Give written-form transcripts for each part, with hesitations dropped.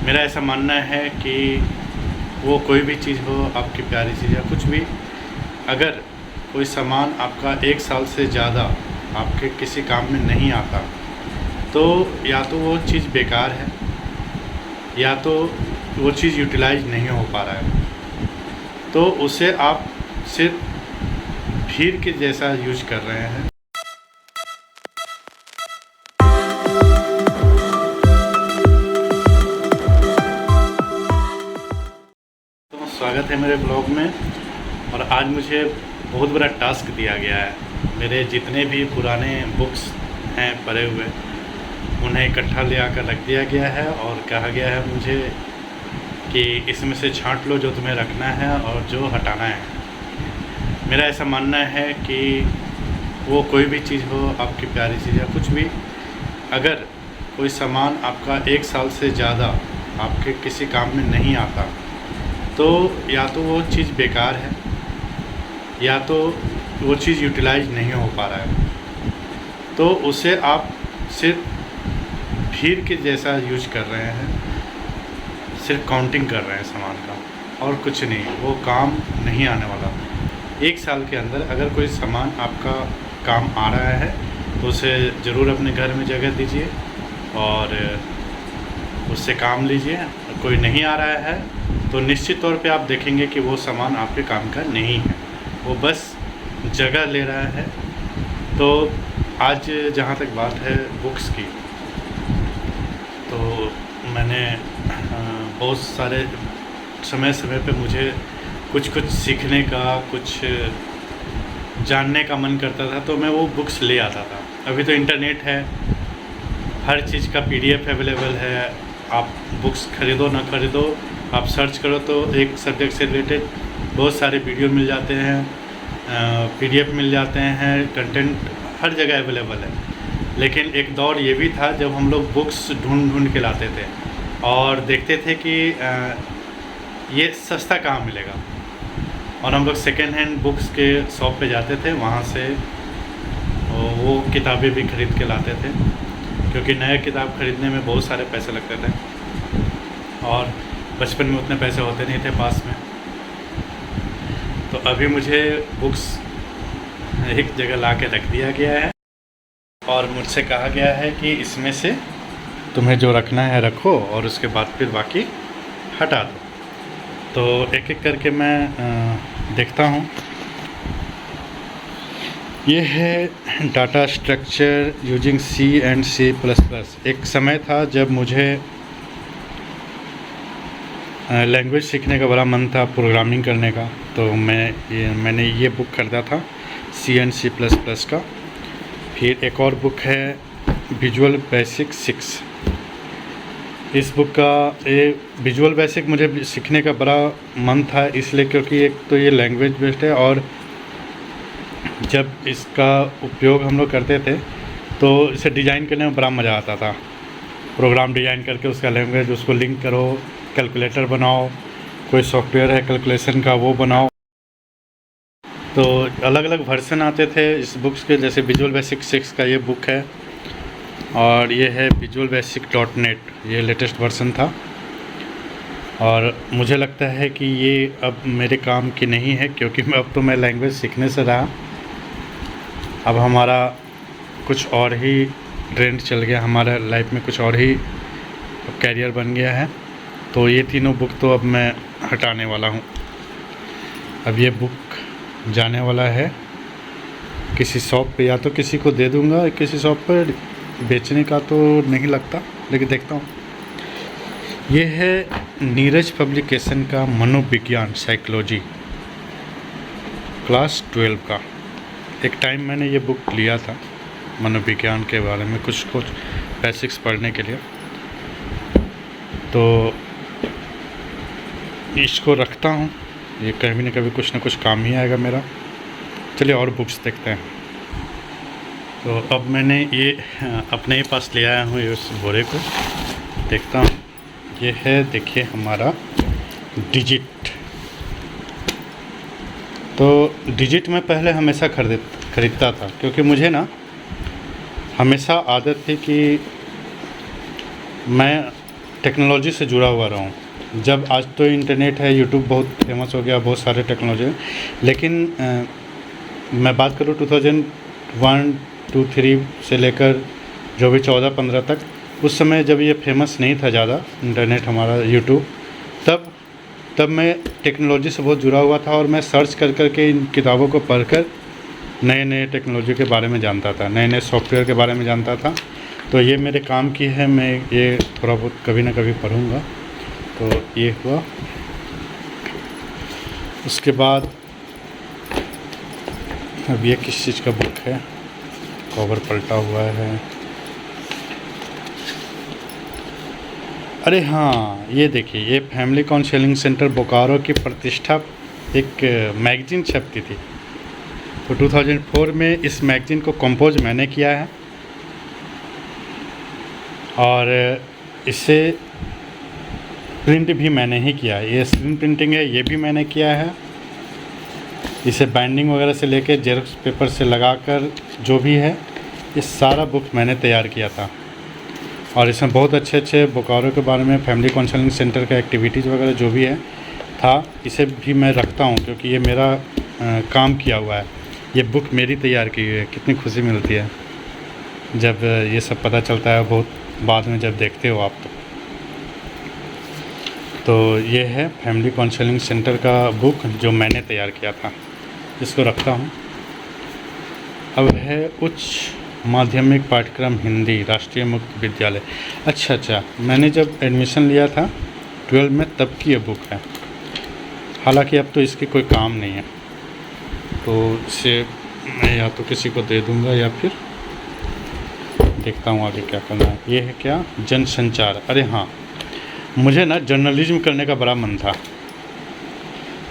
मेरा ऐसा मानना है कि वो कोई भी चीज़ हो, आपकी प्यारी चीज़ या कुछ भी, अगर कोई सामान आपका 1 साल से ज़्यादा आपके किसी काम में नहीं आता, तो या तो वो चीज़ बेकार है या तो वो चीज़ यूटिलाइज नहीं हो पा रहा है, तो उसे आप सिर्फ भीड़ के जैसा यूज कर रहे हैं। तो स्वागत है मेरे ब्लॉग में। और आज मुझे बहुत बड़ा टास्क दिया गया है। मेरे जितने भी पुराने बुक्स हैं पढ़े हुए, उन्हें इकट्ठा ले आकर रख दिया गया है और कहा गया है मुझे कि इसमें से छांट लो जो तुम्हें रखना है और जो हटाना है। मेरा ऐसा मानना है कि वो कोई भी चीज़ हो, आपकी प्यारी चीज़ या कुछ भी, अगर कोई सामान आपका 1 साल से ज़्यादा आपके किसी काम में नहीं आता, तो या तो वो चीज़ बेकार है या तो वो चीज़ यूटिलाइज नहीं हो पा रहा है, तो उसे आप सिर्फ भीड़ के जैसा यूज कर रहे हैं, सिर्फ काउंटिंग कर रहे हैं सामान का और कुछ नहीं। वो काम नहीं आने वाला। 1 साल के अंदर अगर कोई सामान आपका काम आ रहा है तो उसे ज़रूर अपने घर में जगह दीजिए और उससे काम लीजिए। कोई नहीं आ रहा है तो निश्चित तौर पे आप देखेंगे कि वो सामान आपके काम का नहीं है, वो बस जगह ले रहा है। तो आज जहाँ तक बात है बुक्स की, तो मैंने बहुत सारे समय समय पे मुझे कुछ सीखने का, कुछ जानने का मन करता था, तो मैं वो बुक्स ले आता था। अभी तो इंटरनेट है, हर चीज़ का PDF अवेलेबल है। आप बुक्स ख़रीदो ना ख़रीदो, आप सर्च करो तो एक सब्जेक्ट से रिलेटेड बहुत सारे वीडियो मिल जाते हैं, PDF मिल जाते हैं, कंटेंट हर जगह अवेलेबल है। लेकिन एक दौर ये भी था जब हम लोग बुक्स ढूंढ के लाते थे और देखते थे कि ये सस्ता कहाँ मिलेगा, और हम लोग सेकेंड हैंड बुक्स के शॉप पे जाते थे, वहाँ से वो किताबें भी ख़रीद के लाते थे, क्योंकि नया किताब ख़रीदने में बहुत सारे पैसे लगते थे और बचपन में उतने पैसे होते नहीं थे पास में। तो अभी मुझे बुक्स एक जगह ला के रख दिया गया है और मुझसे कहा गया है कि इसमें से तुम्हें जो रखना है रखो और उसके बाद फिर बाकी हटा दो। तो एक एक करके मैं देखता हूँ। ये है डाटा स्ट्रक्चर यूजिंग C++। एक समय था जब मुझे लैंग्वेज सीखने का बड़ा मन था, प्रोग्रामिंग करने का, तो मैंने ये बुक खरीदा था C++ का। फिर एक और बुक है विजुअल बेसिक 6। इस बुक का विजुअल बेसिक मुझे सीखने का बड़ा मन था, इसलिए क्योंकि एक तो ये लैंग्वेज बेस्ड है और जब इसका उपयोग हम लोग करते थे तो इसे डिज़ाइन करने में बड़ा मज़ा आता था। प्रोग्राम डिज़ाइन करके उसका लैंग्वेज, उसको लिंक करो, कैलकुलेटर बनाओ, कोई सॉफ्टवेयर है कैलकुलेशन का वो बनाओ। तो अलग अलग वर्जन आते थे इस बुक्स के, जैसे विजुअल बेसिक 6 का ये बुक है और ये है विजुअल बेसिक .NET, ये लेटेस्ट वर्जन था। और मुझे लगता है कि ये अब मेरे काम की नहीं है, क्योंकि अब तो मैं लैंग्वेज सीखने से रहा, अब हमारा कुछ और ही ट्रेंड चल गया, हमारा लाइफ में कुछ और ही कैरियर बन गया है। तो ये तीनों बुक तो अब मैं हटाने वाला हूँ। अब ये बुक जाने वाला है किसी शॉप पे, या तो किसी को दे दूँगा, किसी शॉप पर बेचने का तो नहीं लगता, लेकिन देखता हूँ। ये है नीरज पब्लिकेशन का मनोविज्ञान साइकोलॉजी, क्लास 12 का। एक टाइम मैंने ये बुक लिया था मनोविज्ञान के बारे में, कुछ बेसिक्स पढ़ने के लिए, तो इसको रखता हूँ। ये कभी न कभी कुछ ना कुछ काम ही आएगा मेरा। चलिए और बुक्स देखते हैं। तो अब मैंने ये अपने ही पास ले आया हूँ इस बोरे को, देखता हूँ। ये है, देखिए, हमारा डिजिट। तो डिजिट में पहले हमेशा खरीदता था, क्योंकि मुझे ना हमेशा आदत थी कि मैं टेक्नोलॉजी से जुड़ा हुआ रहूँ। जब आज तो इंटरनेट है, यूट्यूब बहुत फेमस हो गया, बहुत सारे टेक्नोलॉजी है, लेकिन मैं बात करूँ 2001, 2, 3 से लेकर जो भी 14-15 तक, उस समय जब ये फेमस नहीं था ज़्यादा इंटरनेट हमारा यूट्यूब, तब मैं टेक्नोलॉजी से बहुत जुड़ा हुआ था और मैं सर्च कर के इन किताबों को पढ़कर नए नए टेक्नोलॉजी के बारे में जानता था, नए नए सॉफ्टवेयर के बारे में जानता था। तो ये मेरे काम की है, मैं ये थोड़ा बहुत कभी ना कभी पढ़ूँगा। तो ये हुआ। उसके बाद अब ये किस चीज़ का बुक है, कवर पलटा हुआ है। अरे हाँ, ये देखिए, ये फैमिली काउंसलिंग सेंटर बोकारो की प्रतिष्ठा एक मैगज़ीन छपती थी। तो 2004 में इस मैगज़ीन को कंपोज मैंने किया है और इसे प्रिंट भी मैंने ही किया है। ये स्क्रीन प्रिंटिंग है, ये भी मैंने किया है। इसे बाइंडिंग वगैरह से लेके जेरॉक्स पेपर से लगाकर जो भी है, ये सारा बुक मैंने तैयार किया था। और इसमें बहुत अच्छे बोकारो के बारे में, फैमिली काउंसलिंग सेंटर का एक्टिविटीज़ वगैरह जो भी है था, इसे भी मैं रखता हूँ क्योंकि ये मेरा काम किया हुआ है। ये बुक मेरी तैयार की हुई है। कितनी खुशी मिलती है जब ये सब पता चलता है, बहुत बाद में जब देखते हो आप तो ये है फैमिली काउंसलिंग सेंटर का बुक जो मैंने तैयार किया था, इसको रखता हूँ। अब है उच्च माध्यमिक पाठ्यक्रम हिंदी, राष्ट्रीय मुक्त विद्यालय। अच्छा, मैंने जब एडमिशन लिया था 12 में, तब की ये बुक है। हालांकि अब तो इसकी कोई काम नहीं है, तो इसे मैं या तो किसी को दे दूंगा या फिर देखता हूँ आगे क्या करना है। ये है क्या, जनसंचार। अरे हाँ, मुझे ना जर्नलिज्म करने का बड़ा मन था,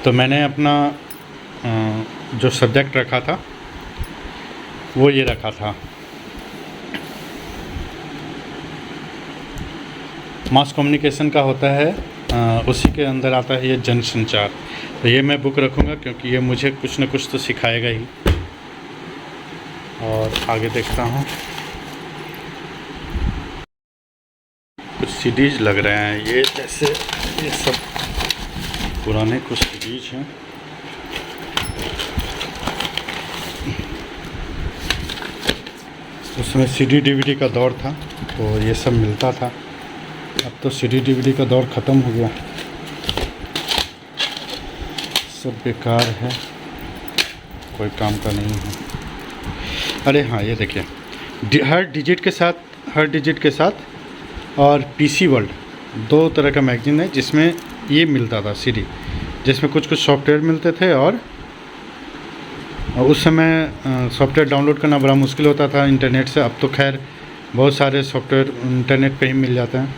तो मैंने अपना जो सब्जेक्ट रखा था वो ये रखा था, मास कम्युनिकेशन का होता है, उसी के अंदर आता है ये जनसंचार। तो ये मैं बुक रखूँगा क्योंकि ये मुझे कुछ न कुछ तो सिखाएगा ही। और आगे देखता हूँ, कुछ सीडीज लग रहे हैं ये, जैसे ये सब पुराने कुछ सीडीज हैं। उसमें सीडी डीवीडी का दौर था तो ये सब मिलता था। अब तो सीडी डीवीडी का दौर ख़त्म हो गया, सब बेकार है, कोई काम का नहीं है। अरे हाँ, ये देखिए, हर डिजिट के साथ और पीसी वर्ल्ड, 2 तरह का मैगज़ीन है जिसमें ये मिलता था सीडी, जिसमें कुछ सॉफ्टवेयर मिलते थे। और उस समय सॉफ्टवेयर डाउनलोड करना बड़ा मुश्किल होता था इंटरनेट से। अब तो खैर बहुत सारे सॉफ्टवेयर इंटरनेट पे ही मिल जाते हैं,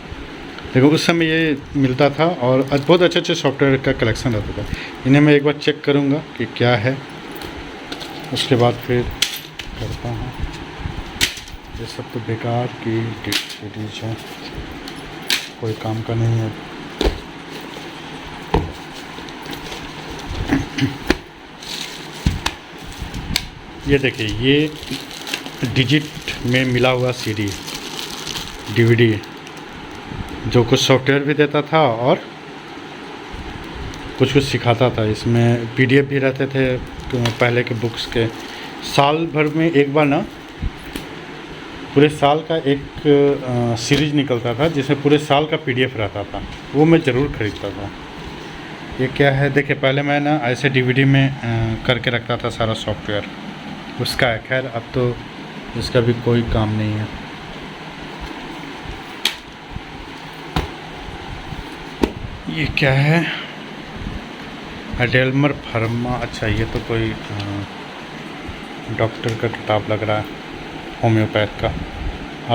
लेकिन उस समय ये मिलता था और बहुत अच्छे सॉफ्टवेयर का कलेक्शन रहता था। इन्हें मैं एक बार चेक करूँगा कि क्या है, उसके बाद फिर करता हूँ। ये सब तो बेकार की सीडीज हैं, कोई काम का नहीं है। ये देखिए, ये डिजिट में मिला हुआ सीडी डीवीडी, जो कुछ सॉफ्टवेयर भी देता था और कुछ सिखाता था। इसमें पीडीएफ भी रहते थे तो पहले के बुक्स के। साल भर में एक बार ना पूरे साल का एक सीरीज निकलता था जिसमें पूरे साल का पीडीएफ रहता था, वो मैं ज़रूर ख़रीदता था। ये क्या है, देखिए, पहले मैं ना ऐसे डीवीडी में करके रखता था सारा सॉफ्टवेयर, उसका है। खैर अब तो इसका भी कोई काम नहीं है। ये क्या है, एडेलमर फार्मा। अच्छा, ये तो कोई डॉक्टर का किताब लग रहा है, होम्योपैथ का,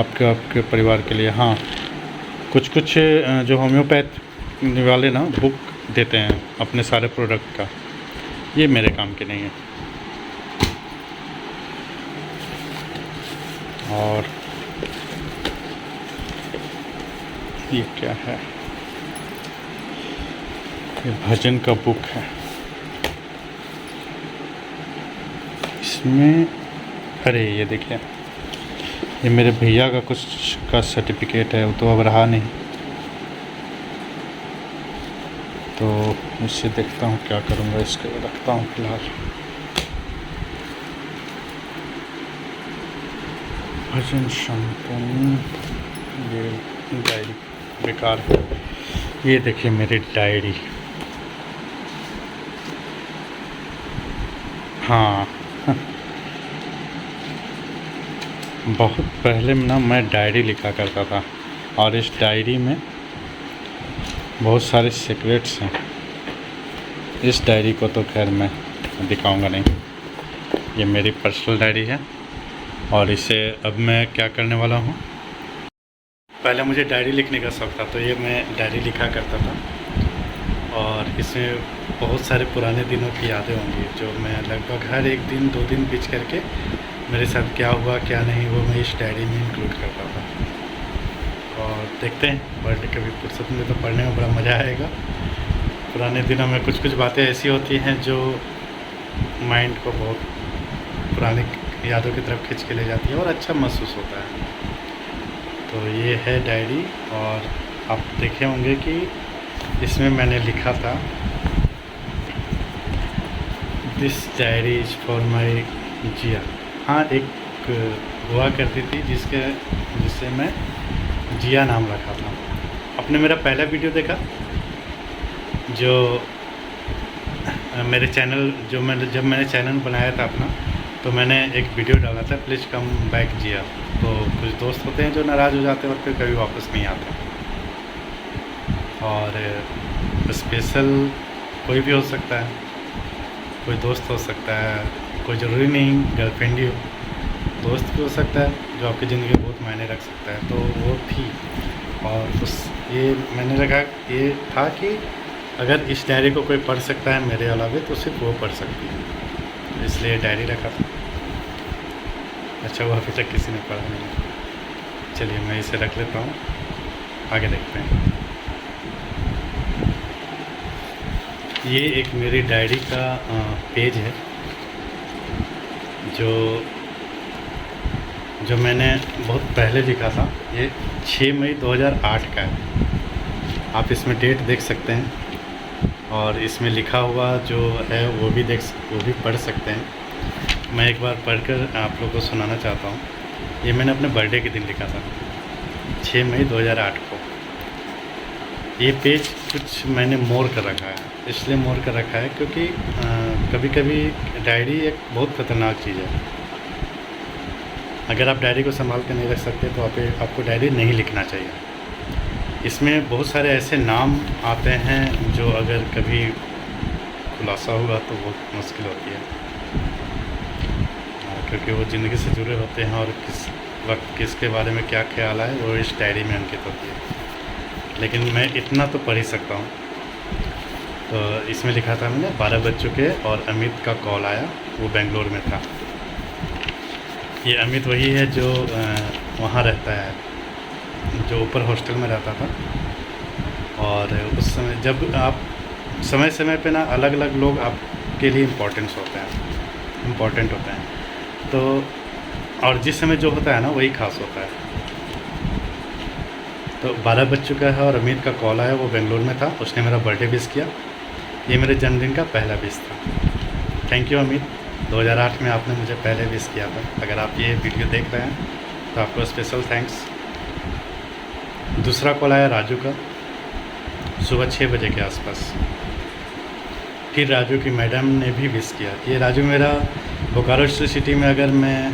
आपके परिवार के लिए। हाँ, कुछ जो होम्योपैथ वाले ना बुक देते हैं अपने सारे प्रोडक्ट का, ये मेरे काम के नहीं है। और ये क्या है, ये भजन का बुक है। इसमें अरे ये देखिए, ये मेरे भैया का कुछ का सर्टिफिकेट है, वो तो अब रहा नहीं। तो इसे देखता हूँ क्या करूँगा, इसके रखता हूँ फिलहाल। भजन शांतनु, ये डायरी बेकार है। ये देखिए मेरी डायरी। हाँ बहुत पहले में ना मैं डायरी लिखा करता था, और इस डायरी में बहुत सारे सीक्रेट्स हैं। इस डायरी को तो खैर मैं दिखाऊंगा नहीं, ये मेरी पर्सनल डायरी है। और इसे अब मैं क्या करने वाला हूँ, पहले मुझे डायरी लिखने का शौक़ था, तो ये मैं डायरी लिखा करता था। और इसमें बहुत सारे पुराने दिनों की यादें होंगी, जो मैं लगभग हर एक दिन 2 दिन बीच करके मेरे साथ क्या हुआ क्या नहीं, वो मैं इस डायरी में इंक्लूड करता था। और देखते हैं पढ़ के, कभी फुर्सत में तो पढ़ने में बड़ा मज़ा आएगा। पुराने दिनों में कुछ कुछ बातें ऐसी होती हैं जो माइंड को बहुत पुरानी यादों की तरफ खींच के ले जाती है और अच्छा महसूस होता है। तो ये है डायरी, और आप देखे होंगे कि इसमें मैंने लिखा था, this diary is for my Jiya. हाँ, एक हुआ करती थी जिससे मैं जिया नाम रखा था। आपने मेरा पहला वीडियो देखा जो मेरे चैनल, जब मैंने चैनल बनाया था अपना, तो मैंने एक वीडियो डाला था, प्लीज़ कम बैक जिया। तो कुछ दोस्त होते हैं जो नाराज़ हो जाते हैं और फिर कभी वापस नहीं आते। और स्पेशल कोई भी हो सकता है, कोई दोस्त हो सकता है, कोई ज़रूरी नहीं गर्लफ्रेंड ही हो, दोस्त भी हो सकता है जो आपकी ज़िंदगी में बहुत मायने रख सकता है। तो वो थी, और ये मैंने रखा, ये था कि अगर इस डायरी को कोई पढ़ सकता है मेरे अलावा, तो सिर्फ वो पढ़ सकती है, इसलिए डायरी रखा था। अच्छा, वो अभी तक किसी ने पढ़ा नहीं। चलिए मैं इसे रख लेता हूँ, आगे देखते हैं। ये एक मेरी डायरी का पेज है जो मैंने बहुत पहले लिखा था। ये 6 मई 2008 का है। आप इसमें डेट देख सकते हैं, और इसमें लिखा हुआ जो है वो भी पढ़ सकते हैं। मैं एक बार पढ़कर आप लोगों को सुनाना चाहता हूँ। ये मैंने अपने बर्थडे के दिन लिखा था, 6 मई 2008 को। ये पेज कुछ मैंने मोड़ कर रखा है, इसलिए मोड़ कर रखा है क्योंकि कभी कभी डायरी एक बहुत ख़तरनाक चीज़ है। अगर आप डायरी को संभाल कर नहीं रख सकते तो आपको डायरी नहीं लिखना चाहिए। इसमें बहुत सारे ऐसे नाम आते हैं जो अगर कभी खुलासा हुआ तो बहुत मुश्किल होती है, क्योंकि वो ज़िंदगी से जुड़े होते हैं, और किस वक्त किसके बारे में क्या ख्याल आए वो इस डायरी में अंकित होती है। लेकिन मैं इतना तो पढ़ ही सकता हूँ। तो इसमें लिखा था मैंने, 12 बज चुके और अमित का कॉल आया, वो बेंगलोर में था। ये अमित वही है जो वहाँ रहता है, जो ऊपर हॉस्टल में रहता था। और उस समय जब आप समय समय पे ना अलग अलग लोग आपके लिए इम्पोर्टेंट होते हैं, तो और जिस समय जो होता है ना वही खास होता है। तो 12 बज चुका है और अमित का कॉल आया, वो बेंगलोर में था। उसने मेरा बर्थडे विश किया। ये मेरे जन्मदिन का पहला विश था। थैंक यू अमित, 2008 में आपने मुझे पहले विश किया था। अगर आप ये वीडियो देख रहे हैं तो आपको स्पेशल थैंक्स। दूसरा कॉल आया राजू का, सुबह 6 बजे के आसपास। फिर राजू की मैडम ने भी विश किया। ये राजू मेरा बोकारो सिटी में, अगर मैं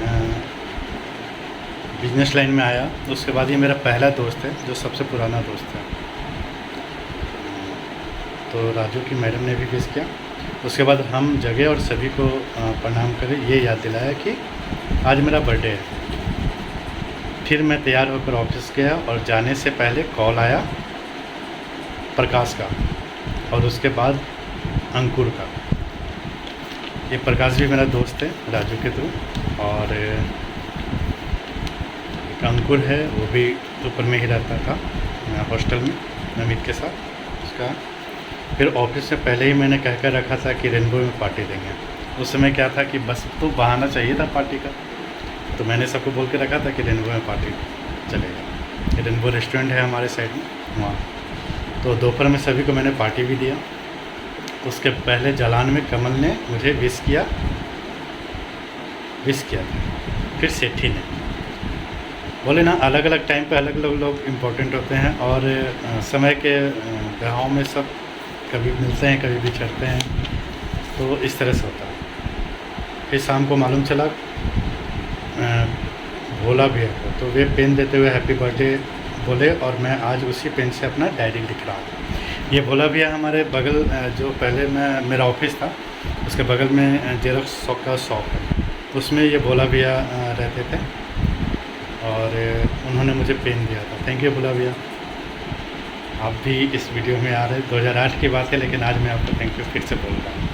बिजनेस लाइन में आया उसके बाद ये मेरा पहला दोस्त है, जो सबसे पुराना दोस्त है। तो राजू की मैडम ने भी विश किया। उसके बाद हम जगह और सभी को प्रणाम करें, ये याद दिलाया कि आज मेरा बर्थडे है। फिर मैं तैयार होकर ऑफिस गया, और जाने से पहले कॉल आया प्रकाश का, और उसके बाद अंकुर का। ये प्रकाश भी मेरा दोस्त है राजू के थ्रू, और एक अंकुर है, वो भी ऊपर में ही रहता था हॉस्टल में अमित के साथ उसका। फिर ऑफिस से पहले ही मैंने कह कर रखा था कि रेनबो में पार्टी देंगे। उस समय क्या था कि बस तो बहाना चाहिए था पार्टी का, तो मैंने सबको बोल के रखा था कि रेनबो में पार्टी चलेगा। रेनबो रेस्टोरेंट है हमारे साइड में, वहाँ। तो दोपहर में सभी को मैंने पार्टी भी दिया। उसके पहले जालान में कमल ने मुझे विश किया था। फिर सेठी ने बोले ना, अलग अलग टाइम पे अलग अलग लोग इम्पोर्टेंट होते हैं, और समय के बहाव में सब कभी मिलते हैं कभी बिछड़ते हैं, तो इस तरह से होता है। फिर शाम को मालूम चला भोला भैया को, तो वे पेन देते हुए हैप्पी बर्थडे बोले, और मैं आज उसी पेन से अपना डायरी लिख रहा हूँ। ये भोला भैया हमारे बगल, जो पहले मेरा ऑफिस था उसके बगल में जेरोक्स का शॉप है, उसमें ये भोला भैया रहते थे, और उन्होंने मुझे पेन दिया था। थैंक यू भोला भैया, आप भी इस वीडियो में आ रहे। 2008 की बात है, लेकिन आज मैं आपको थैंक यू फिर से बोल रहा हूँ।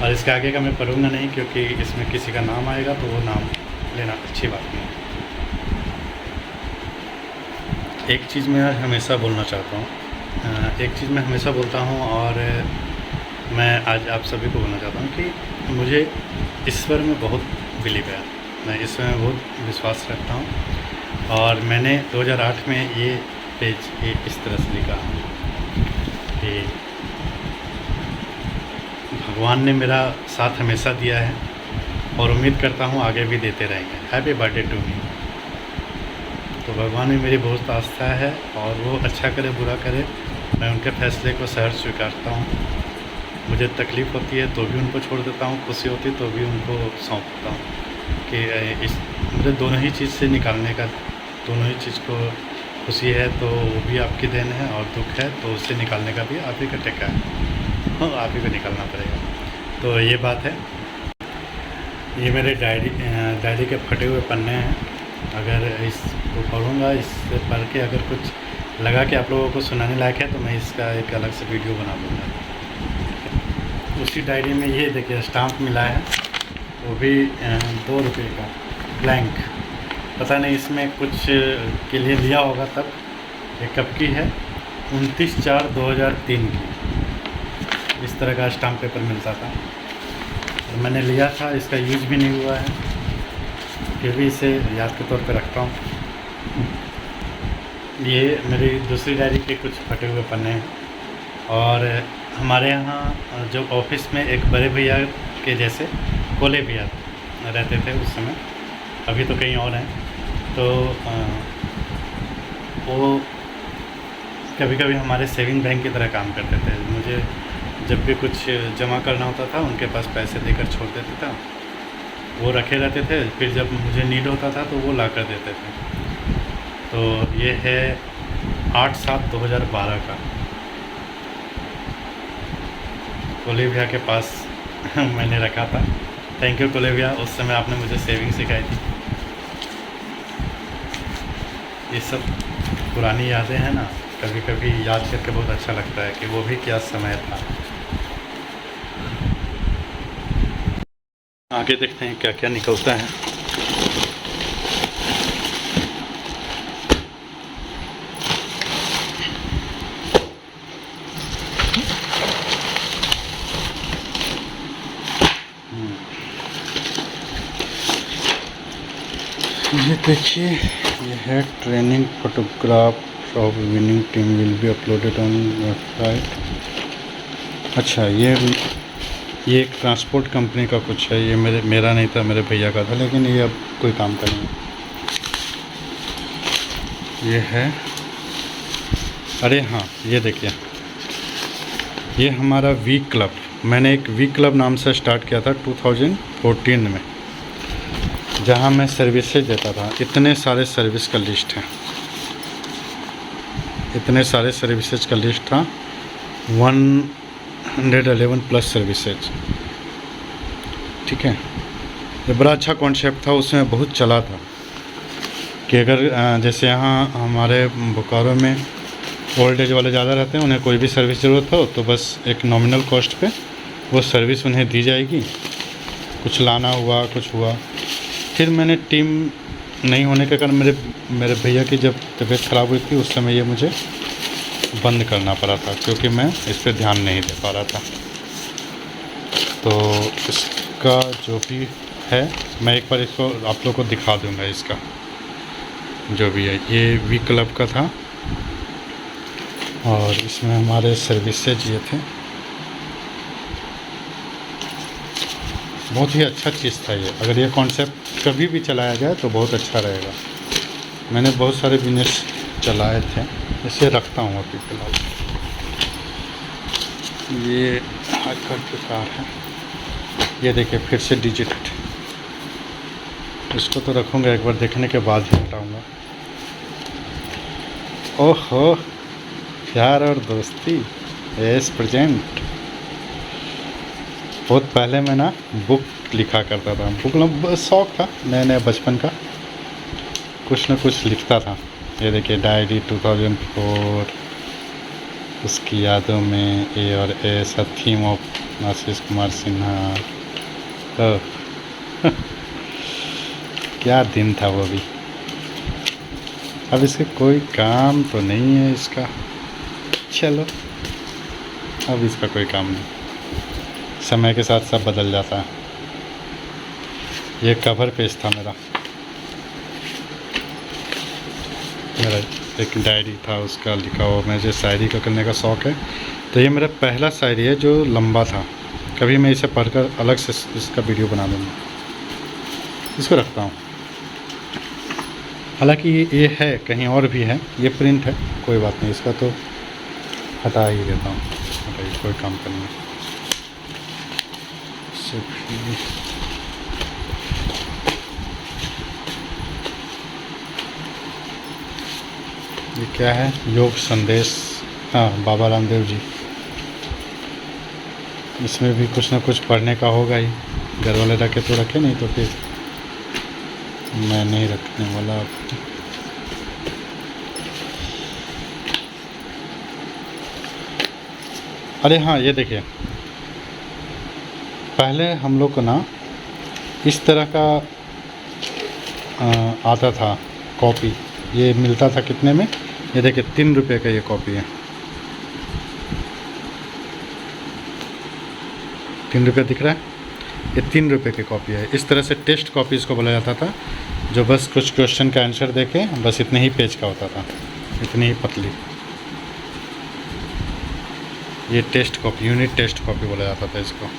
और इसके आगे का मैं पढ़ूँगा नहीं, क्योंकि इसमें किसी का नाम आएगा तो वो नाम लेना अच्छी बात नहीं। एक चीज़ मैं हमेशा बोलना चाहता हूँ, एक चीज़ मैं हमेशा बोलता हूँ, और मैं आज आप सभी को बोलना चाहता हूँ कि मुझे ईश्वर में बहुत बिलीव है, मैं ईश्वर में बहुत विश्वास रखता हूँ। और मैंने 2008 में ये पेज इस तरह से लिखा कि भगवान ने मेरा साथ हमेशा दिया है, और उम्मीद करता हूँ आगे भी देते रहेंगे। Happy birthday to me. तो भगवान में मेरी बहुत आस्था है, और वो अच्छा करे बुरा करे, मैं उनके फैसले को सहर्ष स्वीकारता हूँ। मुझे तकलीफ़ होती है तो भी उनको छोड़ देता हूँ, खुशी होती है तो भी उनको सौंप देता हूँ कि इस मुझे दोनों ही चीज़ से निकालने का, दोनों ही चीज़ को, खुशी है तो वो भी आपकी देन है, और दुख है तो उससे निकालने का भी आप ही का टेका है, हाँ आप ही को निकालना पड़ेगा। तो ये बात है। ये मेरे डायरी के फटे हुए पन्ने हैं। अगर इसको पढ़ूँगा, इससे पढ़ के अगर कुछ लगा कि आप लोगों को सुनाने लायक है तो मैं इसका एक अलग से वीडियो बना दूँगा। उसी डायरी में ये देखिए स्टाम्प मिला है, वो भी 2 रुपये का ब्लैंक, पता नहीं इसमें कुछ के लिए लिया होगा तब। ये कब की है? 29/4/2003 की। इस तरह का स्टाम्प पेपर मिलता था, और मैंने लिया था, इसका यूज़ भी नहीं हुआ है, फिर भी इसे याद के तौर पे रखता हूँ। ये मेरी दूसरी डायरी के कुछ फटे हुए पन्ने हैं। और हमारे यहाँ जो ऑफिस में एक बड़े भैया के जैसे कोले भैया रहते थे उस समय, अभी तो कहीं और हैं, तो वो कभी कभी हमारे सेविंग बैंक की तरह काम करते थे। मुझे जब भी कुछ जमा करना होता था उनके पास पैसे देकर छोड़ देता था, वो रखे रहते थे, फिर जब मुझे नीड होता था तो वो ला कर देते थे। तो ये है 8/7/2012 का, कोले भैया के पास मैंने रखा था। थैंक यू कोले भैया, उस समय आपने मुझे सेविंग सिखाई थी। ये सब पुरानी यादें हैं ना, कभी कभी याद करके बहुत अच्छा लगता है कि वो भी क्या समय था। आगे देखते हैं क्या क्या निकलता है। ये देखिए, ये है training photograph of winning team will be uploaded on website. अच्छा, ये एक ट्रांसपोर्ट कंपनी का कुछ है, ये मेरा नहीं था, मेरे भैया का था, लेकिन ये अब कोई काम का नहीं। ये है, अरे हाँ, ये देखिए, ये हमारा वी क्लब, मैंने एक वी क्लब नाम से स्टार्ट किया था 2014 में, जहाँ मैं सर्विसेज देता था। इतने सारे सर्विस का लिस्ट है, इतने सारे सर्विसेज का लिस्ट था, 111 प्लस सर्विसेज। ठीक है, ये बड़ा अच्छा कॉन्सेप्ट था, उसमें बहुत चला था कि अगर जैसे यहाँ हमारे बोकारो में ओल्ड एज वाले ज़्यादा रहते हैं, उन्हें कोई भी सर्विस ज़रूरत हो तो बस एक नॉमिनल कॉस्ट पे वो सर्विस उन्हें दी जाएगी। कुछ लाना हुआ, कुछ हुआ। फिर मैंने टीम नहीं होने के कारण मेरे भैया की जब तबीयत ख़राब हुई थी, उस समय ये मुझे बंद करना पड़ा था, क्योंकि मैं इस पर ध्यान नहीं दे पा रहा था। तो इसका जो भी है, मैं एक बार इसको आप लोगों को दिखा दूंगा, इसका जो भी है। ये वी क्लब का था, और इसमें हमारे सर्विसेज ये थे। बहुत ही अच्छा चीज़ था ये। अगर ये कॉन्सेप्ट कभी भी चलाया जाए तो बहुत अच्छा रहेगा। मैंने बहुत सारे बिजनेस चलाए थे, इसे रखता हूँ अभी फ़िलहाल। ये आजकल की कार है, ये देखिए फिर से डिजिट। इसको तो रखूँगा, एक बार देखने के बाद ही हटाऊँगा। ओहो, प्यार और दोस्ती एस प्रेजेंट। बहुत पहले मैं ना बुक लिखा करता था, बुक शौक था नया नया बचपन का, कुछ न कुछ लिखता था। ये देखिए डायरी 2004, उसकी यादों में ए और S, theme of Ashish Kumar Sinha. क्या दिन था वो भी। अब इसके कोई काम तो नहीं है इसका, चलो अब इसका कोई काम नहीं, समय के साथ सब बदल जाता है। ये कवर पेज था मेरा एक डायरी था, उसका लिखा हुआ। मुझे शायरी का करने का शौक़ है, तो ये मेरा पहला शायरी है जो लंबा था। कभी मैं इसे पढ़कर अलग से इसका वीडियो बना दूँगा। इसको रखता हूँ, हालांकि ये है कहीं और भी है, ये प्रिंट है, कोई बात नहीं, इसका तो हटा ही देता हूँ। हटाइए, कोई काम करना है। ये क्या है, योग संदेश, हाँ बाबा रामदेव जी। इसमें भी कुछ ना कुछ पढ़ने का होगा ही, घर वाले रखे तो रखे, नहीं तो फिर मैं नहीं रखने वाला। अरे हाँ, ये देखिए, पहले हम लोग को ना इस तरह का आता था कॉपी। ये मिलता था कितने में, ये देखिए 3 रुपये का ये कॉपी है, 3 रुपये दिख रहा है, ये 3 रुपये की कॉपी है। इस तरह से टेस्ट कॉपी इसको बोला जाता था, जो बस कुछ क्वेश्चन का आंसर देके बस इतने ही पेज का होता था, इतनी ही पतली। ये test copy, unit test copy बोला जाता था इसको।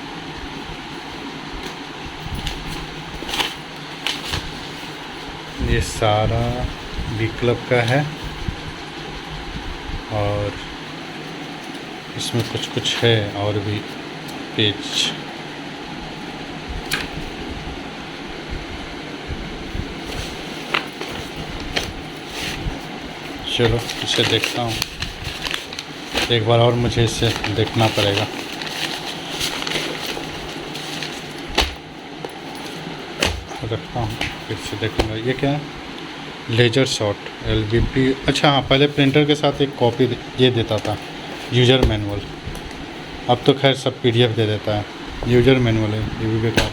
ये सारा बी क्लब का है, और इसमें कुछ कुछ है और भी पेज। चलो इसे देखता हूँ एक बार और, मुझे इसे देखना पड़ेगा। रखता हूँ, फिर से देखूँगा। ये क्या है, लेजर शॉट LBP। अच्छा हाँ, पहले प्रिंटर के साथ एक कॉपी ये देता था, यूज़र मैनुअल। अब तो खैर सब PDF दे देता है, यूज़र मैनुअल है, ये भी बेकार।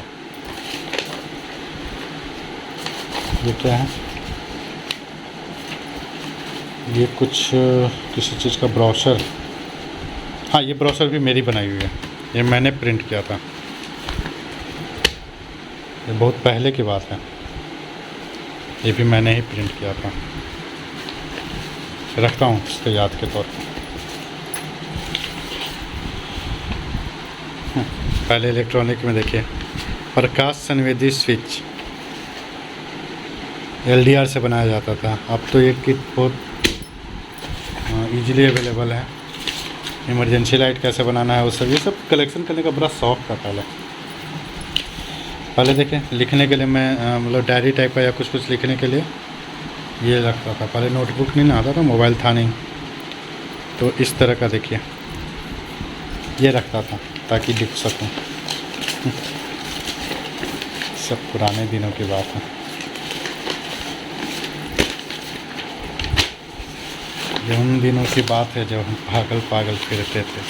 ये क्या है, ये कुछ किसी चीज़ का ब्रोशर। हाँ, ये ब्रोशर भी मेरी बनाई हुई है, ये मैंने प्रिंट किया था, ये बहुत पहले की बात है, ये भी मैंने ही प्रिंट किया था। रखता हूँ इसको याद के तौर पर। पहले इलेक्ट्रॉनिक में देखिए, प्रकाश संवेदी स्विच LDR से बनाया जाता था। अब तो ये किट बहुत ईजिली अवेलेबल है। इमरजेंसी लाइट कैसे बनाना है, वो सब, ये सब कलेक्शन करने का बड़ा शौक़ था पहले देखें, लिखने के लिए मैं मतलब डायरी टाइप का या कुछ कुछ लिखने के लिए ये रखता था। पहले नोटबुक नहीं ना आता था, मोबाइल था नहीं, तो इस तरह का देखिए ये रखता था ताकि लिख सकूं। सब पुराने दिनों की बात है। ये उन दिनों की बात है जब हम पागल पागल फिरते थे।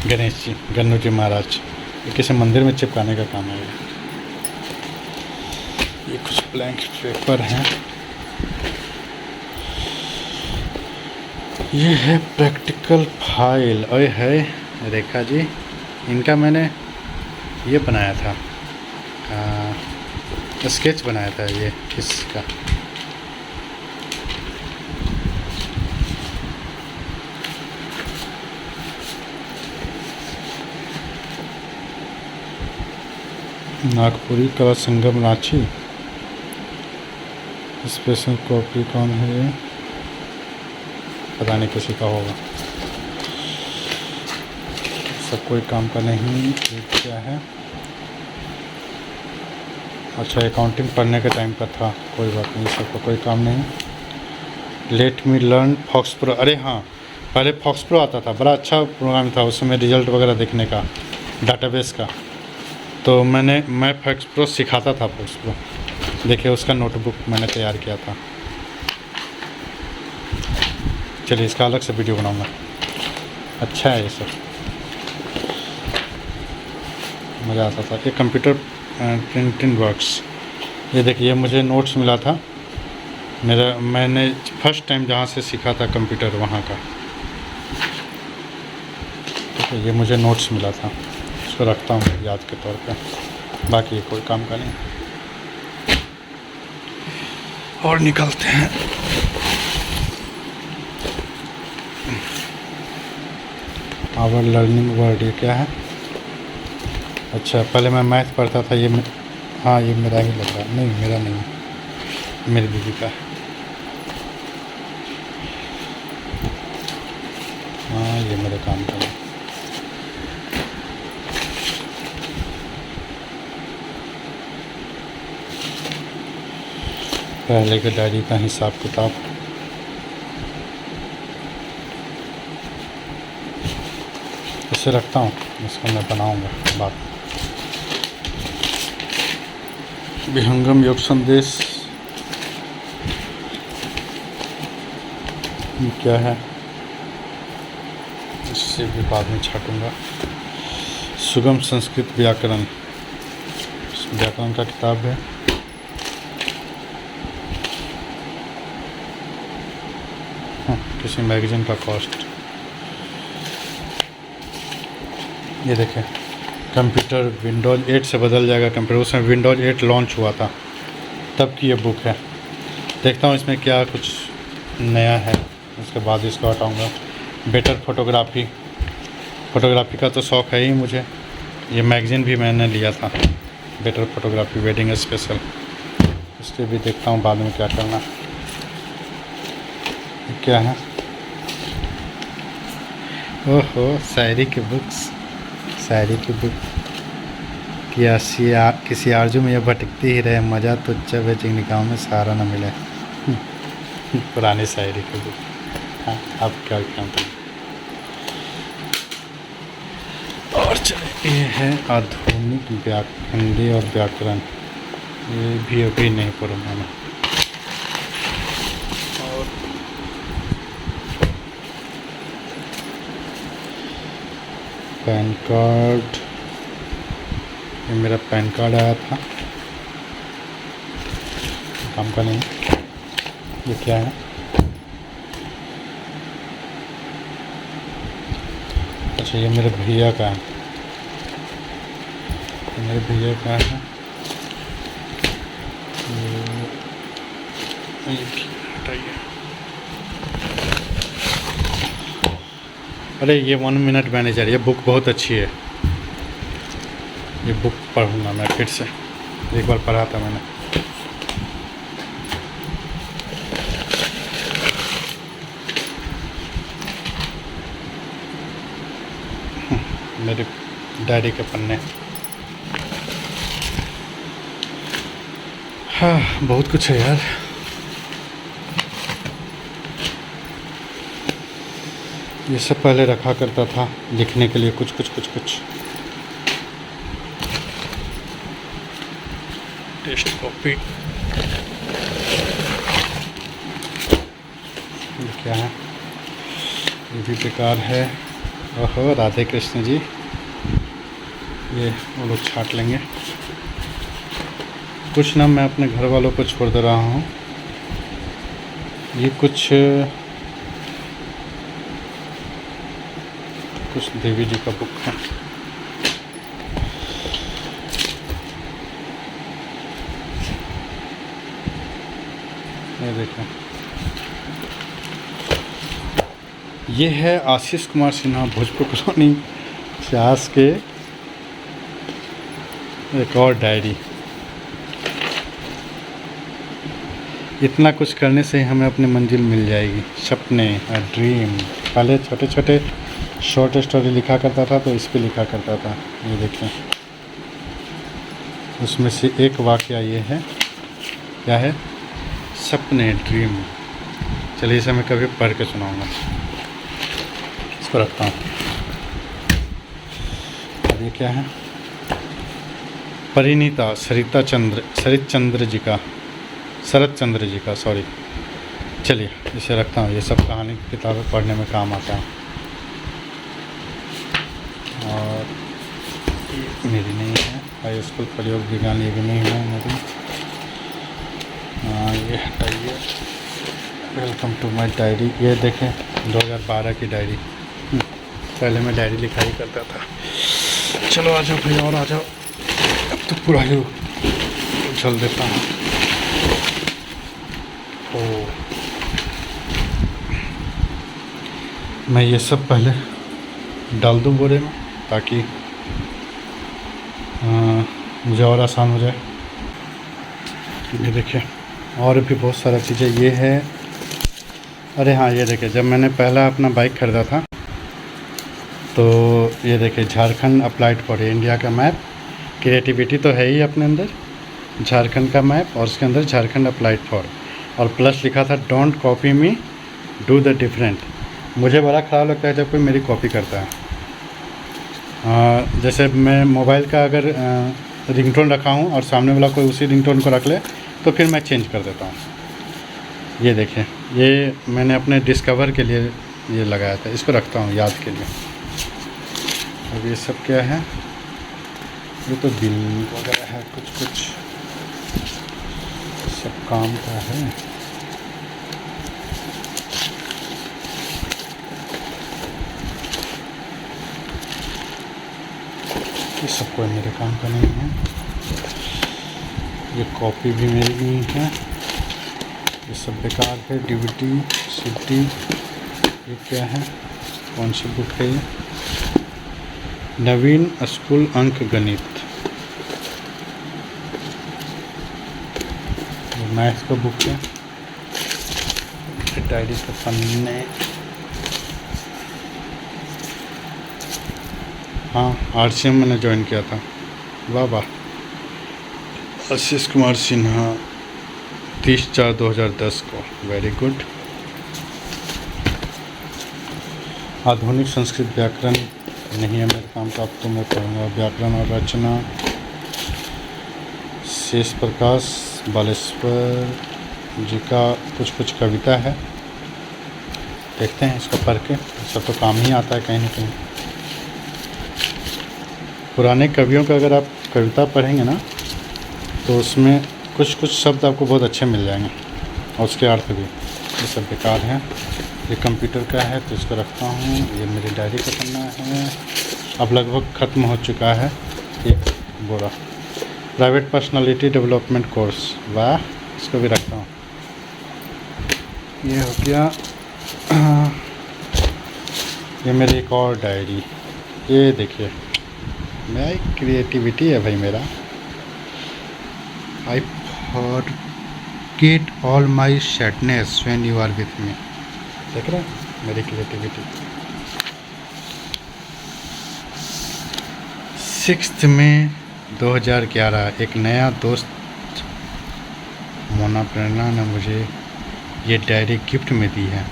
गणेश जी, गन्नू जी महाराज, ये किसी मंदिर में चिपकाने का काम है। ये कुछ ब्लैंक पेपर हैं। ये है प्रैक्टिकल फाइल। ओए है रेखा जी, इनका मैंने ये बनाया था, स्केच बनाया था ये इसका। नागपुरी कला संगम रांची। स्पेशल कॉपी कौन है ये? पता नहीं, किसी का होगा। सब कोई काम का नहीं। ये क्या है? अच्छा, अकाउंटिंग पढ़ने के टाइम का था, कोई बात नहीं, सबका कोई काम नहीं। Let me learn FoxPro. अरे हाँ, पहले फॉक्स प्रो आता था, बड़ा अच्छा प्रोग्राम था, उसमें रिजल्ट वगैरह देखने का, डाटाबेस का। तो मैं फॉक्स प्रो सिखाता था। फॉक्स प्रो देखिए, उसका नोटबुक मैंने तैयार किया था। चलिए, इसका अलग से वीडियो बनाऊंगा। अच्छा है ये सब, मज़ा आता था। ये कंप्यूटर प्रिंटिंग वर्क्स। ये देखिए, मुझे नोट्स मिला था मैंने फर्स्ट टाइम जहाँ से सीखा था कंप्यूटर, वहाँ का। तो ये मुझे नोट्स मिला था, इसको रखता हूँ याद के तौर पे। बाकी कोई काम का नहीं। और निकलते हैं। आवर लर्निंग वर्ड, ये क्या है? अच्छा, पहले मैं मैथ पढ़ता था। ये हाँ, ये मेरा ही लग रहा है। नहीं, मेरा नहीं, मेरी दीदी का है। हाँ, ये मेरे काम का है। पहले के डायरी का हिसाब किताब। इसे रखता हूँ, इसको मैं बनाऊँगा बाद में। विहंगम योग संदेश, ये क्या है? इससे भी बाद में छाटूंगा। सुगम संस्कृत व्याकरण, व्याकरण का किताब है। किसी मैगजीन का कॉस्ट। ये देखें, कंप्यूटर विंडोज़ 8 से बदल जाएगा कंप्यूटर। उसमें विंडोज़ 8 लॉन्च हुआ था, तब की ये बुक है। देखता हूँ इसमें क्या कुछ नया है, उसके बाद इसको हटाऊँगा। बेटर फोटोग्राफी का तो शौक़ है ही मुझे। ये मैगज़ीन भी मैंने लिया था, बेटर फोटोग्राफी वेडिंग स्पेशल। इसके भी देखता हूँ बाद में क्या करना। क्या है? ओहो, शायरी की बुक्स। शायरी की बुक। किसी आरजू में यह भटकती ही रहे, मज़ा तो जब है जिंदगी में सहारा न मिले। पुरानी शायरी की बुक। हाँ, अब क्या करें। और चले, ये है आधुनिक हिंदी और व्याकरण। ये भी अभी नहीं पढ़ूँगा मैं। और पैन कार्ड, ये मेरा पैन कार्ड आया था, काम का नहीं। ये क्या है? अच्छा, ये मेरे भैया का है। मेरे भैया का है। ये हटाइए। अरे, ये 1 मिनट मैनेजर, ये बुक बहुत अच्छी है। ये बुक पढ़ूँगा मैं फिर से। एक बार पढ़ा था मैंने। मेरे डायरी के पन्ने। हाँ, बहुत कुछ है यार। ये सब पहले रखा करता था लिखने के लिए, कुछ। Test copy. ये क्या है? ये भी बेकार है। ओहो, राधे कृष्ण जी। ये वो लोग छाट लेंगे। कुछ ना, मैं अपने घर वालों को छोड़ दे रहा हूँ। ये कुछ देवी जी का बुक है। ये देखें, ये है आशीष कुमार सिन्हा भोजपुर कॉलोनी इतिहास के एक और डायरी। इतना कुछ करने से ही हमें अपनी मंजिल मिल जाएगी। सपने, ड्रीम। पहले छोटे छोटे शॉर्ट स्टोरी लिखा करता था, तो इस पे लिखा करता था। ये देखें, उसमें से एक वाकया ये है, क्या है, सपने, ड्रीम। चलिए इसे मैं कभी पढ़ के सुनाऊंगा। इसको रखता हूँ। ये क्या है, परिणीता शरत चंद्र जी का सॉरी। चलिए इसे रखता हूँ। ये सब कहानी की किताबें पढ़ने में काम आता है। और ये मेरी नहीं है, हाई स्कूल प्रयोग विज्ञान, ये भी नहीं है मेरी। ये हटाइए। Welcome to my diary. ये देखें, 2012 की डायरी। पहले मैं डायरी लिखा ही करता था। चलो आ जाओ भाई, और आ जाओ। अब तो पूरा ही उछल देता हूँ। मैं ये सब पहले डाल दूँ बोरे में, ताकि मुझे और आसान हो जाए। ये देखिए, और भी बहुत सारा चीज़ें ये है। अरे हाँ, ये देखिए, जब मैंने पहला अपना बाइक ख़रीदा था, तो ये देखिए, झारखंड अप्लाइड फॉर इंडिया का मैप। क्रिएटिविटी तो है ही अपने अंदर, झारखंड का मैप, और उसके अंदर झारखंड अप्लाइड फॉर, और प्लस लिखा था don't copy me, do the different. मुझे बड़ा ख़राब लगता है जब कोई मेरी कॉपी करता है। जैसे मैं मोबाइल का अगर रिंगटोन रखा हूँ और सामने वाला कोई उसी रिंगटोन को रख ले, तो फिर मैं चेंज कर देता हूँ। ये देखें, ये मैंने अपने डिस्कवर के लिए ये लगाया था। इसको रखता हूँ याद के लिए। अब ये सब क्या है, ये तो बिल वगैरह है, कुछ सब काम का है। ये सब कोई मेरे काम का नहीं है। ये कॉपी भी मेरी नहीं है, ये सब बेकार है। DVD, CD. ये क्या है, कौन सी बुक है ये, नवीन स्कूल अंक गणित। मैथ्स का बुक है। डायरी के पन्ने, हाँ, RCM मैंने ज्वाइन किया था। वाह वाह। आशीष कुमार सिन्हा, 30/4/2010 को। Very good. आधुनिक संस्कृत व्याकरण नहीं है मेरे काम का, अब तो मैं पढ़ूँगा। व्याकरण और रचना, शेष प्रकाश बालेश्वर जी का कुछ कविता है। देखते हैं इसको पढ़ के, सब तो काम ही आता है कहीं ना कहीं। पुराने कवियों का अगर आप कविता पढ़ेंगे ना, तो उसमें कुछ शब्द आपको बहुत अच्छे मिल जाएंगे, और उसके अर्थ भी। ये सब बेकार है। ये कंप्यूटर का है, तो इसको रखता हूँ। ये मेरी डायरी का पन्ना है, अब लगभग ख़त्म हो चुका है ये बोरा। प्राइवेट पर्सनालिटी डेवलपमेंट कोर्स, वाह, इसको भी रखता हूँ। ये हो गया। ये मेरी एक और डायरी। ये देखिए, मैं क्रिएटिविटी है भाई मेरा। I forget all my sadness when you are with me. देख रहे हैं मेरी क्रिएटिविटी। 6 मई 2011, एक नया दोस्त मोना प्रेरणा ने मुझे ये डायरी गिफ्ट में दी है।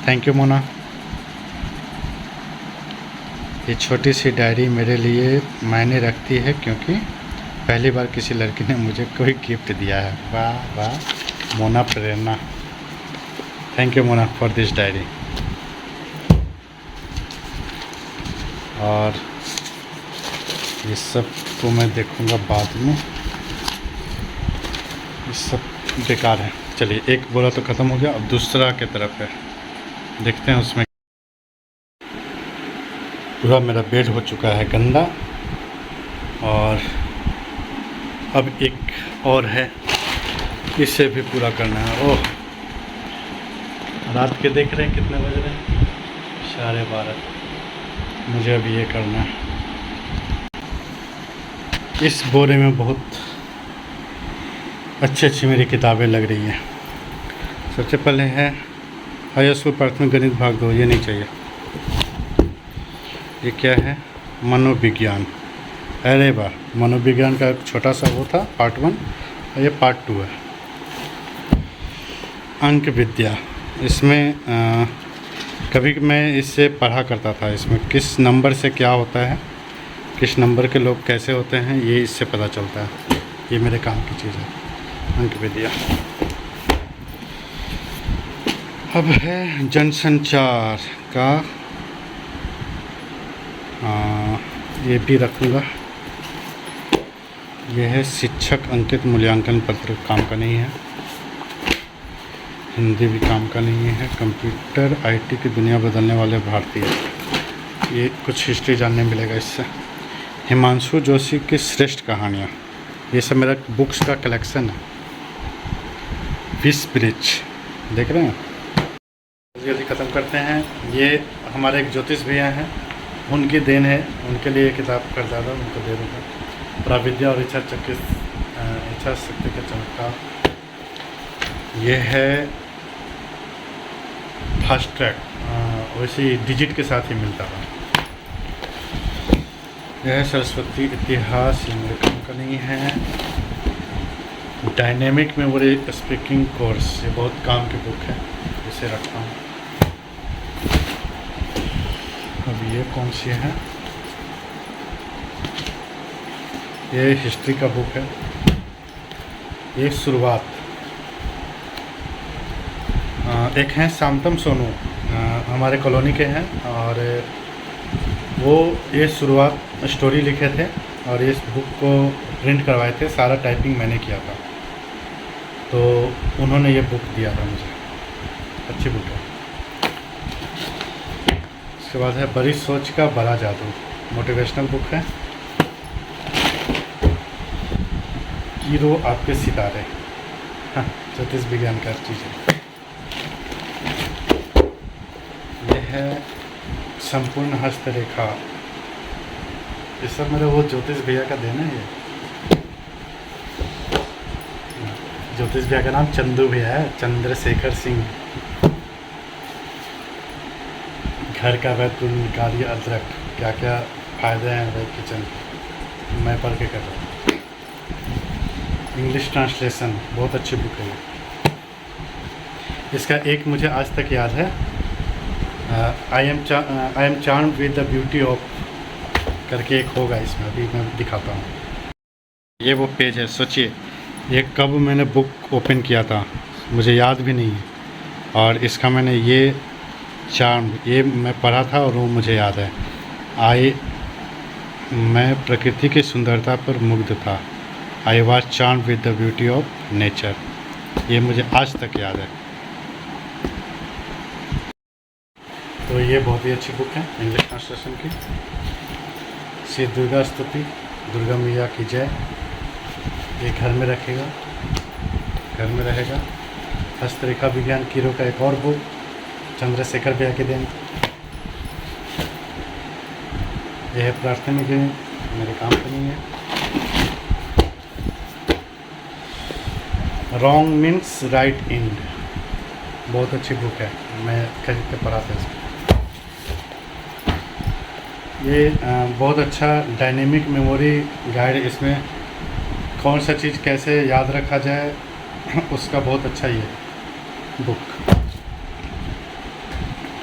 Thank you Mona. ये छोटी सी डायरी मेरे लिए मायने रखती है, क्योंकि पहली बार किसी लड़की ने मुझे कोई गिफ्ट दिया है। वाह वाह Mona Prerna, thank you Mona for this diary. और ये सब तो मैं देखूँगा बाद में, ये सब बेकार है। चलिए, एक बोरा तो ख़त्म हो गया, अब दूसरा की तरफ है, देखते हैं उसमें। पूरा मेरा बेड हो चुका है गंदा, और अब एक और है, इससे भी पूरा करना है। ओह, रात के देख रहे हैं कितने बज रहे हैं, 12:30। मुझे अभी ये करना है। इस बोरे में बहुत अच्छी अच्छी मेरी किताबें लग रही हैं। सबसे पहले है हाई स्कूल प्राथमिक गणित भाग 2, ये नहीं चाहिए। ये क्या है, मनोविज्ञान। अरे वाह, मनोविज्ञान का एक छोटा सा वो था पार्ट 1 और ये पार्ट 2 है। अंक विद्या, इसमें कभी मैं इससे पढ़ा करता था। इसमें किस नंबर से क्या होता है, किस नंबर के लोग कैसे होते हैं, ये इससे पता चलता है। ये मेरे काम की चीज़ है, अंक विद्या। अब है जनसंचार का, ये भी रखूँगा। यह है शिक्षक अंकित मूल्यांकन पत्र, काम का नहीं है। हिंदी भी काम का नहीं है। कंप्यूटर आईटी की दुनिया बदलने वाले भारतीय, ये कुछ हिस्ट्री जानने मिलेगा इससे। हिमांशु जोशी की श्रेष्ठ कहानियाँ, ये सब मेरा बुक्स का कलेक्शन है। विश ब्रिज, देख रहे हैं। जल्दी ख़त्म करते हैं। ये हमारे एक ज्योतिष भैया हैं, उनकी देन है, उनके लिए किताब कर ज़्यादा उनको दे दूँगा। प्राविद्या और इच्छा शक्ति का चमत्कार, ये है फास्ट ट्रैक, वैसे डिजिट के साथ ही मिलता था। यह है सरस्वती इतिहास, ये मेरे काम का नहीं है। डायनेमिक मेमोरी स्पीकिंग कोर्स, ये बहुत काम की बुक है, इसे रखता हूँ। अब ये कौन सी है, ये हिस्ट्री का बुक है। ये शुरुआत, एक हैं शांतम सोनू, हमारे कॉलोनी के हैं, और वो ये शुरुआत स्टोरी लिखे थे और इस बुक को प्रिंट करवाए थे। सारा टाइपिंग मैंने किया था, तो उन्होंने ये बुक दिया था मुझे, अच्छी बुक है। उसके बाद है बड़ी सोच का बड़ा जादू, मोटिवेशनल बुक है। हीरो आपके सितारे, हाँ, ज्योतिष विज्ञान का चीज़ है। यह है संपूर्ण हस्तरेखा, ये सब मेरे वो ज्योतिष भैया का देना है। ये ज्योतिष भैया का नाम चंदू भैया है, चंद्रशेखर सिंह। घर का वैतुलकारी अदरक, क्या क्या फ़ायदे हैं वह किचन, मैं पढ़ के कर रहा हूँ। इंग्लिश ट्रांसलेशन, बहुत अच्छी बुक है ये। इसका एक मुझे आज तक याद है, I am charmed with the beauty of करके एक होगा इसमें, अभी मैं दिखाता हूँ। ये वो पेज है, सोचिए ये कब मैंने बुक ओपन किया था, मुझे याद भी नहीं है। और इसका मैंने ये चार्म, ये मैं पढ़ा था और वो मुझे याद है। मैं प्रकृति की सुंदरता पर मुग्ध था। I was charmed with the beauty of nature, ये मुझे आज तक याद है। तो ये बहुत ही अच्छी बुक है इंग्लिश ट्रांसलेशन की। श्री दुर्गा स्तुति, दुर्गा मैया की जय, ये घर में रखेगा, घर में रहेगा। हस्तरेखा विज्ञान कीरो का एक और बुक, चंद्रशेखर भैया के दिन। यह है प्राथमिक गणित, मेरे काम का नहीं है। रॉन्ग मीन्स राइट एंड, बहुत अच्छी बुक है, मैं खरीद के पढ़ा था इसको। ये बहुत अच्छा डायनेमिक मेमोरी गाइड, इसमें कौन सा चीज़ कैसे याद रखा जाए उसका बहुत अच्छा ये बुक।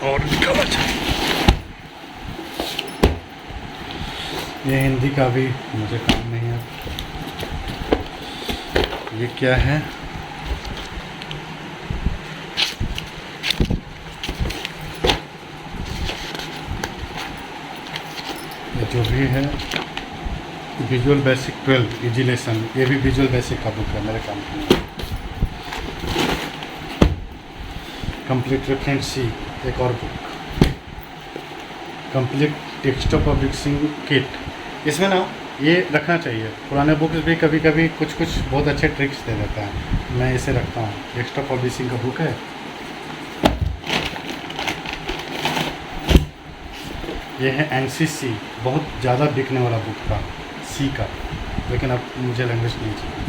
और ये हिंदी का भी मुझे काम नहीं है। ये क्या है, ये जो भी है विजुअल बेसिक 12 इजी लेसन, ये भी विजुअल बेसिक का बुक है, मेरे काम की। कंप्लीट रेफरेंस सी, एक और book, complete text of publishing kit. इसमें ना ये रखना चाहिए। पुराने बुक्स भी कभी कभी कुछ कुछ बहुत अच्छे ट्रिक्स दे देता है। मैं इसे रखता हूँ। एक्स्ट्रा पब्लिशिंग का बुक है। ये है NCC, बहुत ज़्यादा बिकने वाला बुक था सी का, लेकिन अब मुझे लैंग्वेज नहीं चाहिए।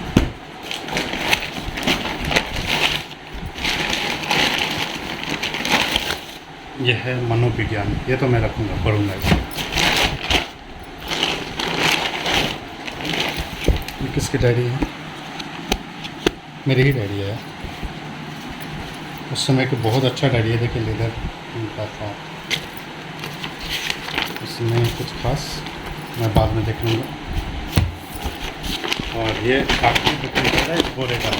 यह है मनोविज्ञान, ये तो मैं रखूँगा, पढ़ूँगा इसे। ये किसकी डायरी है? मेरी ही डायरी है। उस समय की बहुत अच्छा डायरी है, देखिए लेदर का था। इसमें कुछ खास मैं बाद में देख लूँगा। और ये आखिरी बुक निकला है इस बोरे का।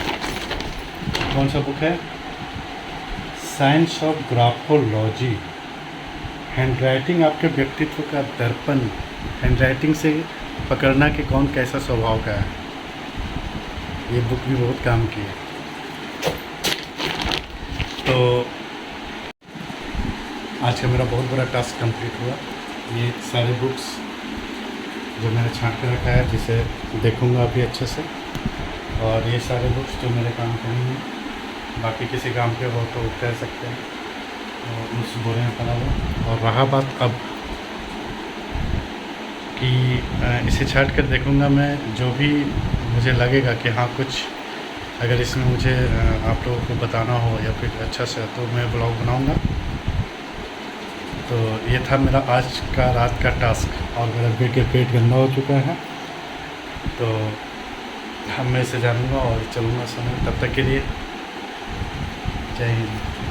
कौन सा बुक है? Science of graphology. हैंडराइटिंग आपके व्यक्तित्व का दर्पण। हैंडराइटिंग से पकड़ना कि कौन कैसा स्वभाव का है। ये बुक भी बहुत काम की है। तो आज का मेरा बहुत बड़ा टास्क कंप्लीट हुआ। ये सारे बुक्स जो मैंने छांट कर रखा है, जिसे देखूंगा अभी अच्छे से। और ये सारे बुक्स जो मेरे काम के नहीं हैं, बाकी किसी काम के हो तो कह सकते हैं, और उस बोरे में पड़ा हुआ। और रहा बात अब कि इसे छांट कर देखूंगा मैं, जो भी मुझे लगेगा कि हाँ कुछ अगर इसमें मुझे आप लोगों को बताना हो या फिर अच्छा से, तो मैं ब्लॉग बनाऊंगा। तो ये था मेरा आज का रात का टास्क। और मेरा पेट गंदा हो चुका है, तो हम मैं इसे जानूँगा और चलूँगा समय। तब तक के लिए जय हिंद।